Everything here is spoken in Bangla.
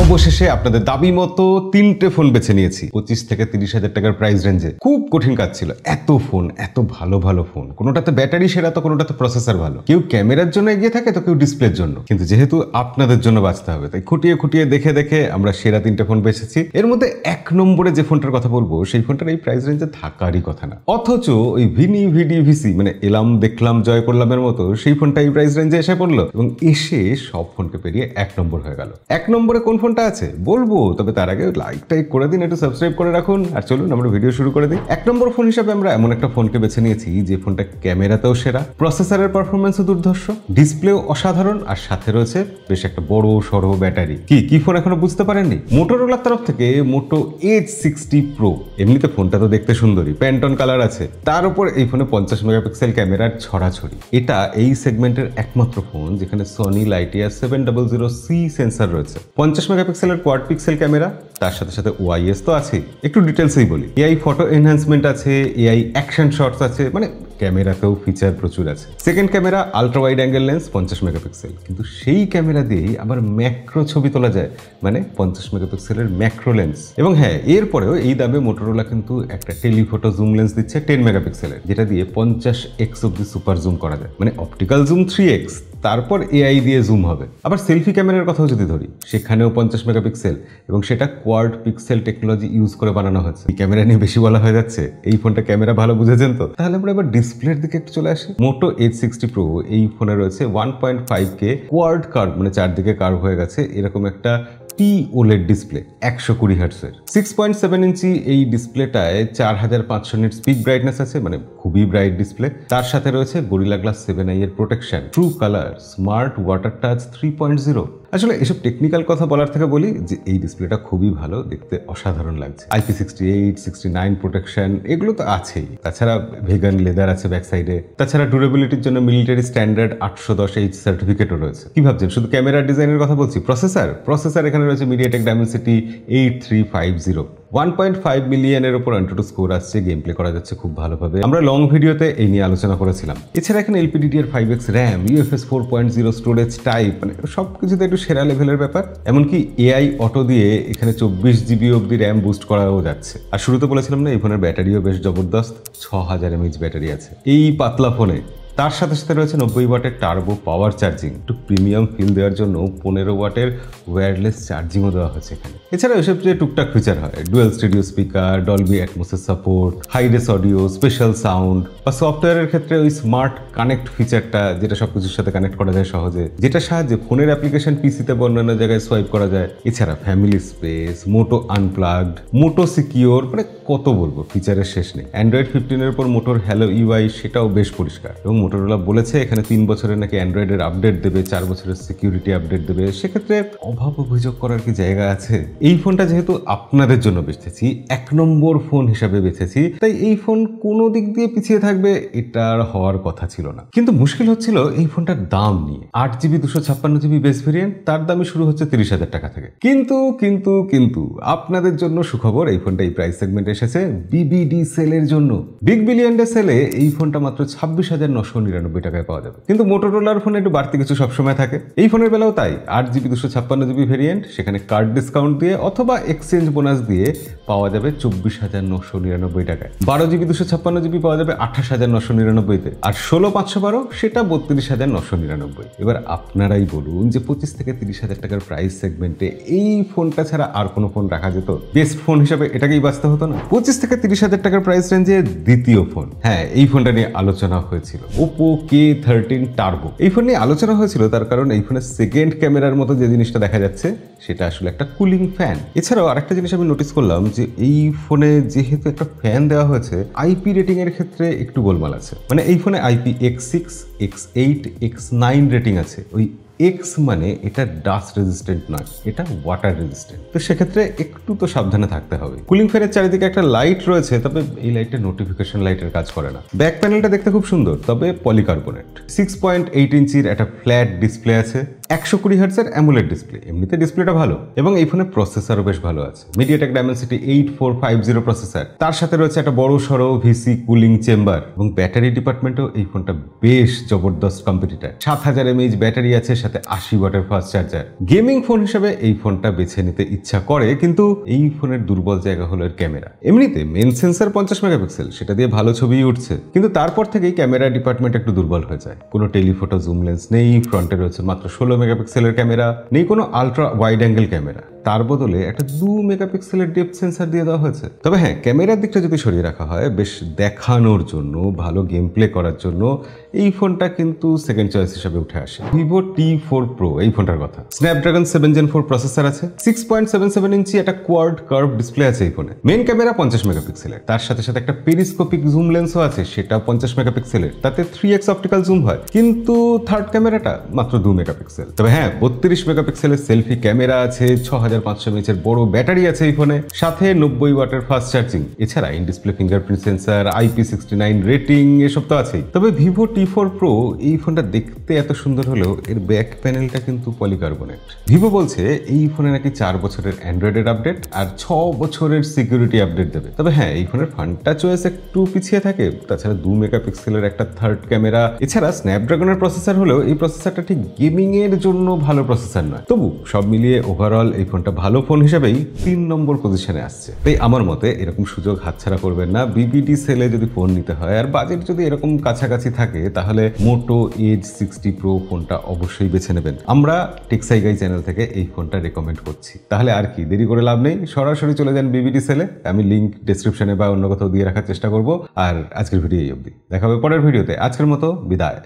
অবশেষে আপনাদের দাবি মতো তিনটে ফোন বেছে নিয়েছি 25 থেকে 30,000 টাকার প্রাইস রেঞ্জে। খুব কঠিন কাজ ছিল, এত ফোন, এত ভালো ভালো ফোন, কোনোটাতে ব্যাটারি সেরা তো কোনোটাতে প্রসেসর ভালো, কেউ ক্যামেরার জন্য এগিয়ে থাকে তো কেউ ডিসপ্লের জন্য, কিন্তু যেহেতু আপনাদের জন্য বাঁচতে হবে তাই খুঁটিয়ে খুঁটিয়ে দেখে দেখে আমরা সেরা তিনটে ফোন বেছেছি। এর মধ্যে 1 নম্বরে যে ফোনটার কথা বলবো সেই ফোনটার এই প্রাইস রেঞ্জে থাকারই কথা না, অথচ ওই ভিডি মানে এলাম দেখলাম জয় করলামের মতো সেই ফোনটা এই প্রাইস রেঞ্জে এসে পড়লো এবং এসে সব ফোনকে পেরিয়ে 1 নম্বর হয়ে গেল। 1 নম্বরে কোন ফোনটা আছে বলবো, তবে তার আগে লাইক টাইক করে দিন, একটু সাবস্ক্রাইব করে রাখুন, আর চলুন আমরা ভিডিও শুরু করে দিই। 1 নম্বর ফোন হিসাবে আমরা এমন একটা ফোনকে বেছে নিয়েছি যে ফোনটা ক্যামেরাতেও সেরা, প্রসেসরের পারফরমেন্সও দুর্ধর্ষ, ডিসপ্লেও অসাধারণ, আর সাথে রয়েছে বেশ একটা বড় সড়ো ব্যাটারি। কি ফোন এখনো বুঝতে পারেননি? মোটোরোলার তরফ থেকে মোটো এইচ 60 প্রো। এমনিতে ফোনটা তো দেখতে সুন্দরী, প্যান্টন কালার আছে, তার উপর এই ফোনে 50 মেগাপিক্সেল ক্যামেরার ছড়াছড়ি। এটা এই সেগমেন্টের একমাত্র ফোন যেখানে সনি লাইটিয়া 700C সেন্সর রয়েছে, 50 মেগাপিক্সেলের কোয়াড পিক্সেল ক্যামেরা, তার সাথে সাথে ওআইএস তো আছে। একটু ডিটেলসেই বলি, এআই ফটো এনহ্যান্সমেন্ট আছে, এআই অ্যাকশন শটস আছে, মানে ক্যামেরাতেও ফিচার প্রচুর আছে। Second camera ultra wide angle lens 50 megapixel, কিন্তু সেই ক্যামেরা দিয়েই আবার ম্যাক্রো ছবি তোলা যায়, মানে 50 মেগাপিক্সেলের ম্যাক্রো লেন্স। এবং হ্যাঁ, এরপরেও এই দামে মোটোরোলা কিন্তু একটা টেলিফটো জুম লেন্স দিচ্ছে 10 মেগাপিক্সেলের, যেটা দিয়ে 50x অব্দি সুপার জুম করা যায়, মানে অপটিক্যাল জুম 3x, তারপর এআই দিয়ে জুম হবে। আবার সেলফি ক্যামেরার কথাও যদি ধরি, সেখানেও 50 মেগাপিক্সেল এবং সেটা কোয়াড পিক্সেল টেকনোলজি ইউজ করে বানানো হয়েছে। এই ক্যামেরা নিয়ে বেশি বলা হয়ে যাচ্ছে, এই ফোনটা ক্যামেরা ভালো বুঝেছেন তো? তাহলে আমরা এবার ডিসপ্লের দিকে একটু চলে আসি। মোটো এইচ 60 প্রো এই ফোনে রয়েছে 1.5K কোয়াড কার্ভ, মানে চারদিকে কার্ভ হয়ে গেছে এরকম একটা OLED ডিসপ্লে, 120 হার্টজের 6.7 ইঞ্চি। এই ডিসপ্লেটায় 4500 নিটস পিক ব্রাইটনেস আছে, মানে খুবই ব্রাইট ডিসপ্লে। তার সাথে রয়েছে গরিলা গ্লাস 7i এর protection, true colour, smart water touch 3.0। আসলে এসব টেকনিক্যাল কথা বলার থেকে বলি যে এই ডিসপ্লেটা খুবই ভালো, দেখতে অসাধারণ লাগছে। IP68, 69 প্রোটেকশন এগুলো তো আছেই, তাছাড়া ভেগান লেদার আছে ব্যাক সাইডে, তাছাড়া ডিউরেবিলিটির জন্য মিলিটারি স্ট্যান্ডার্ড 810H সার্টিফিকেটও রয়েছে। কি ভাবছেন শুধু ক্যামেরার ডিজাইনের কথা বলছি? প্রসেসর এখানে রয়েছে মিডিয়াটেক ডাইমেনসিটি 8350, 1.5 মিলিয়নের উপর অ্যান্টুটু স্কোর আসছে, গেম প্লে করা যাচ্ছে খুব ভালোভাবে। আমরা লং ভিডিওতে এই নিয়ে আলোচনা করেছিলাম। এছাড়া এখানে LPDDR5X RAM, UFS 4.0 storage type, মানে সব কিছুতে একটু সেরা লেভেলের ব্যাপার। এমনকি এআই অটো দিয়ে এখানে 24 GB অব্দি র্যাম বুস্ট করাও যাচ্ছে। আর শুরুতে বলেছিলাম না, এই ফোনের ব্যাটারিও বেশ জবরদস্ত, 6000 mAh ব্যাটারি আছে এই পাতলা ফোনে। তার সাথে সাথে রয়েছে 90 ওয়াটের টার্বো পাওয়ার চার্জিং, একটু প্রিমিয়াম ফিল দেওয়ার জন্য 15 ওয়াটের ওয়্যারলেস চার্জিংও দেওয়া হয়েছে এখানে। এছাড়া এসব যে টুকটাক ফিচার হয়, ডুয়েল স্টুডিও স্পিকার, ডলবি অ্যাটমসের support, hi res audio, spatial sound, বা সফটওয়্যারের ক্ষেত্রে ওই স্মার্ট কানেক্ট ফিচারটা, যেটা সবকিছুর সাথে কানেক্ট করা যায় সহজে, যেটা সাহায্যে ফোনের অ্যাপ্লিকেশন পিসিতে অন্যান্য জায়গায় সোয়াইপ করা যায়। এছাড়া ফ্যামিলি স্পেস, মোটো আনপ্লাগড, মোটো সিকিওর, মানে কত বলবো, ফিচারের শেষ নেই। অ্যান্ড্রয়েড 15-এর উপর মোটোর হ্যালো ইউআই, সেটাও বেশ পরিষ্কার। এবং মোটোরোলা বলেছে এখানে 3 বছরের নাকি অ্যান্ড্রয়েডের আপডেট দেবে, 4 বছরের সিকিউরিটি আপডেট দেবে। সেক্ষেত্রে অভাব অভিযোগ করার কি জায়গা আছে? এই ফোনটা যেহেতু আপনাদের জন্য বেছেছি, 1 নম্বর ফোন হিসাবে বেছেছি, তাই এই ফোন কোনো দিক দিয়ে পিছিয়ে থাকবে এটার হওয়ার কথা ছিল না। কিন্তু মুশকিল হচ্ছিল এই ফোনটার দাম নিয়ে। 8GB 256GB বেস ভেরিয়েন্ট, তার দামই শুরু হচ্ছে 30,000 টাকা থেকে। কিন্তু আপনাদের জন্য সুখবর, এই ফোনটা এই প্রাইস সেগমেন্টে এসেছে বিবিডি সেলের জন্য। বিগ বিলিয়ন ডে সেলে এই ফোনটা মাত্র 26,999 টাকায় পাওয়া যাবে। কিন্তু মোটোরোলার ফোনে একটু বাড়তি কিছু সবসময় থাকে, এই ফোনের বেলাও তাই। 8GB 256GB ভেরিয়েন্ট, সেখানে কার্ড ডিসকাউন্ট দিয়ে অথবা এক্সচেঞ্জ বোনাস দিয়ে পাওয়া যাবে 24,999 টাকায়। 12GB 256GB পাওয়া যাবে 28,999-তে, আর 16/512 সেটা 32,999। এবার আপনারাই বলুন যে 25 থেকে 30,000 টাকার প্রাইস সেগমেন্টে এই ফোনটা ছাড়া আর কোনো ফোন রাখা যেত? বেস্ট ফোন হিসাবে এটাকেই বাঁচতে হতো না? 25 থেকে 30,000 টাকার প্রাইস রেঞ্জে দ্বিতীয় ফোন, হ্যাঁ এই ফোনটা নিয়ে আলোচনা হয়েছিল, Oppo K13 টার্বো। এই ফোন নিয়ে আলোচনা হয়েছিল তার কারণ এই ফোনের সেকেন্ড ক্যামেরার মতো যে জিনিসটা দেখা যাচ্ছে সেটা আসলে একটা কুলিং ফ্যান। এছাড়াও আরেকটা জিনিস আমি নোটিস করলাম যে এই ফোনে যেহেতু একটা ফ্যান দেওয়া হয়েছে, আইপি রেটিং এর ক্ষেত্রে একটু গোলমাল আছে। মানে এই ফোনে IPX6, X8, X9 রেটিং আছে। ওই X মানে এটা ডাস্ট রেজিস্ট্যান্ট নয়, এটা ওয়াটার রেজিস্ট্যান্ট। তো সেক্ষেত্রে একটু তো সাবধানে থাকতে হবে। কুলিং ফ্যানের চারিদিকে একটা লাইট রয়েছে, তবে এই লাইটটা নোটিফিকেশন লাইটের কাজ করে না। ব্যাক প্যানেলটা দেখতে খুব সুন্দর, তবে পলিকার্বনেট। 6.8 ইঞ্চির একটা ফ্ল্যাট ডিসপ্লে আছে, 120 হার্টজের অ্যামোলেড ডিসপ্লে, এমনিতে ডিসপ্লেটা ভালো এবং এই ফোনে প্রসেসরও বেশ ভালো আছে। মিডিয়াটেক ডাইমেনসিটি 8450 প্রসেসর, তার সাথে রয়েছে একটা বড় সড়ো ভিসি কুলিং চেম্বার এবং ব্যাটারি ডিপার্টমেন্টেও এই ফোনটা বেশ জবরদস্ত কম্পিটিটর। 7000 mAh ব্যাটারি আছে, সাথে 80 ওয়াটের ফাস্ট চার্জার। গেমিং ফোন হিসেবে এই ফোনটা বেছে নিতে ইচ্ছা করে, কিন্তু এই ফোনের দুর্বল জায়গা হলো এর ক্যামেরা। এমনিতে মেন সেন্সর 50 মেগাপিক্সেল, সেটা দিয়ে ভালো ছবি উঠছে, কিন্তু তারপর থেকেই ক্যামেরা ডিপার্টমেন্ট একটু দুর্বল হয়ে যায়। কোনো টেলিফোটো জুম লেন্স নেই, ফ্রন্টে রয়েছে মাত্র 16 মেগাপিক্সেলের ক্যামেরা, নেই কোনো আলট্রা ওয়াইড অ্যাঙ্গেল ক্যামেরা, তার বদলে একটা 2 মেগাপিক্সেলের ডেপথ সেন্সর দিয়ে দেওয়া হয়েছে। তবে হ্যাঁ, ক্যামেরার দিকটা যদি সরিয়ে রাখা হয়, বেশ দেখানোর জন্য, ভালো গেম প্লে করার জন্য এই ফোনটা কিন্তু সেকেন্ড চয়েস হিসেবে উঠে আসে। ভিভো T4 Pro এই ফোনটার কথা। স্ন্যাপড্রাগন 7 Gen 4 প্রসেসর আছে, 6.77 ইঞ্চি একটা কোয়াড কার্ভ ডিসপ্লে আছে এই ফোনে। মেন ক্যামেরা 50 মেগাপিক্সেলের, তার সাথে সাথে একটা পেরিস্কোপিক জুম লেন্সও আছে, সেটা 50 মেগাপিক্সেলের, তাতে 3x অপটিক্যাল জুম হয়, কিন্তু থার্ড ক্যামেরাটা মাত্র 2 মেগাপিক্সেল। তবে হ্যাঁ, 32 মেগাপিক্সেলের সেলফি ক্যামেরা আছে, 6500 mAh এর বড় ব্যাটারি আছে এই ফোনে, সাথে 90 ওয়াটের ফাস্ট চার্জিং। এছাড়া in display fingerprint sensor, IP69 rating এসব তো আছেই। তবে ভিভো T4 Pro এই ফোনটা দেখতে এত সুন্দর হলেও এর ব্যাক প্যানেলটা কিন্তু পলিকার্বনেট। ভিভো বলছে এই ফোনে নাকি 4 বছরের অ্যান্ড্রয়েডের আপডেট আর 6 বছরের সিকিউরিটি আপডেট দেবে। তবে হ্যাঁ, এই ফোনের ফ্রন্টটা চয়েস একটু পিছিয়ে থাকে, তাছাড়া 2 মেগাপিক্সেলের একটা থার্ড ক্যামেরা। এছাড়া স্ন্যাপড্রাগনের প্রসেসর হলেও এই প্রসেসরটা ঠিক গেমিং এর জন্য ভালো প্রসেসর নয়। তবু সব মিলিয়ে ওভারঅল এই ফোনটা ভালো ফোন হিসেবেই 3 নম্বর পজিশনে আসছে। তাই আমার মতে এরকম সুযোগ হাতছাড়া করবেন না। বিবিডি সেলে যদি ফোন নিতে হয় আর বাজেট যদি এরকম কাছাকাছি থাকে, তাহলে মোটো এজ 60 প্রো ফোনটা অবশ্যই বেছে নেবেন। আমরা টেকসাই গাই চ্যানেল থেকে এই ফোনটা রেকমেন্ড করছি। তাহলে আর কি দেরি করে লাভ নেই, সরাসরি চলে যান বিবিডি সেলে। আমি লিঙ্ক ডেসক্রিপশনে বা অন্য কোথাও দিয়ে রাখার চেষ্টা করব। আর আজকের ভিডিও এই অবধি, দেখা হবে পরের ভিডিওতে। আজকের মতো বিদায়।